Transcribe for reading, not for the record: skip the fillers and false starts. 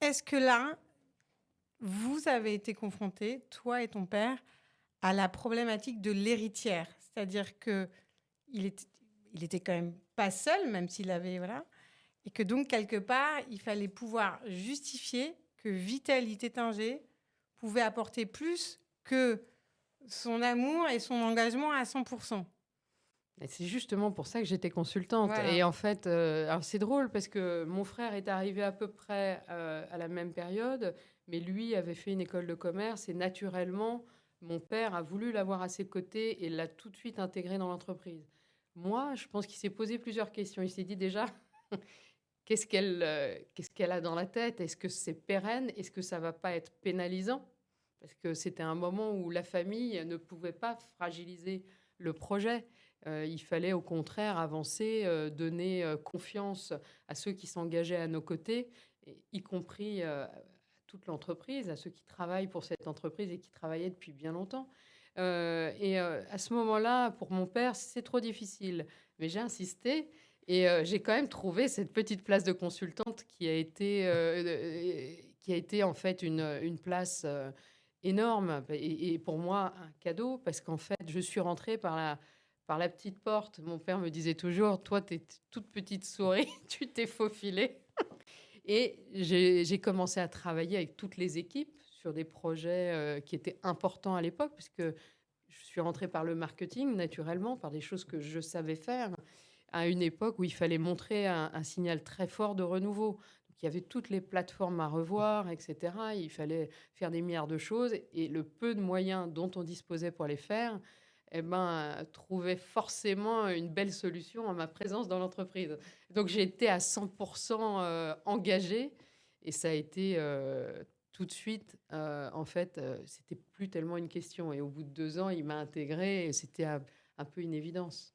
est-ce que là, vous avez été confrontés, toi et ton père, à la problématique de l'héritière? C'est-à-dire que il était, il était quand même pas seul, même s'il avait, voilà, et que donc quelque part, il fallait pouvoir justifier que Vitel Tétinger pouvait apporter plus que son amour et son engagement à 100%. Et c'est justement pour ça que j'étais consultante. Voilà. Et en fait, alors c'est drôle parce que mon frère est arrivé à peu près à la même période, mais lui avait fait une école de commerce et naturellement, mon père a voulu l'avoir à ses côtés et l'a tout de suite intégré dans l'entreprise. Moi, je pense qu'il s'est posé plusieurs questions. Il s'est dit déjà, qu'est-ce qu'elle a dans la tête? Est-ce que c'est pérenne? Est-ce que ça va pas être pénalisant? Parce que c'était un moment où la famille ne pouvait pas fragiliser le projet. Il fallait au contraire avancer, donner confiance à ceux qui s'engageaient à nos côtés, y compris à toute l'entreprise, à ceux qui travaillent pour cette entreprise et qui travaillaient depuis bien longtemps. À ce moment-là, pour mon père, c'est trop difficile. Mais j'ai insisté et j'ai quand même trouvé cette petite place de consultante qui a été en fait une place énorme et pour moi un cadeau parce qu'en fait, je suis rentrée par la petite porte. Mon père me disait toujours, toi, tu es toute petite souris, tu t'es faufilée. Et j'ai commencé à travailler avec toutes les équipes sur des projets qui étaient importants à l'époque, puisque je suis rentrée par le marketing, naturellement, par des choses que je savais faire, à une époque où il fallait montrer un signal très fort de renouveau. Donc, il y avait toutes les plateformes à revoir, etc. Il fallait faire des milliards de choses, et le peu de moyens dont on disposait pour les faire, eh ben, trouvait forcément une belle solution à ma présence dans l'entreprise. Donc j'ai été à 100% engagée et ça a été tout de suite, en fait, c'était plus tellement une question. Et au bout de 2 ans, il m'a intégrée et c'était un peu une évidence.